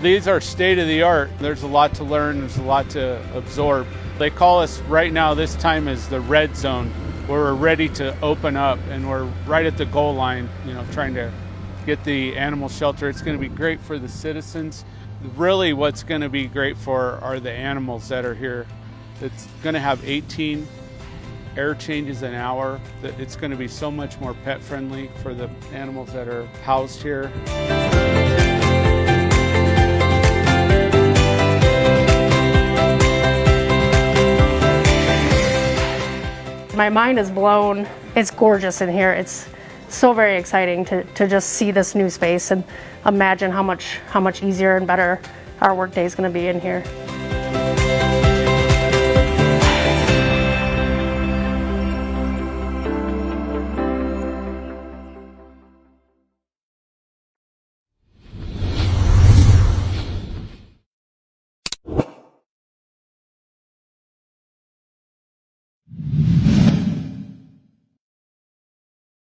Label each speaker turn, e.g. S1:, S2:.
S1: these are state of the art. There's a lot to learn, there's a lot to absorb. They call us right now, this time is the red zone, where we're ready to open up and we're right at the goal line, trying to get the animal shelter. It's going to be great for the citizens. Really what's going to be great for are the animals that are here. It's going to have 18 air changes an hour. It's going to be so much more pet friendly for the animals that are housed here.
S2: My mind is blown. It's gorgeous in here. It's so very exciting to just see this new space and imagine how much easier and better our workday is going to be in here.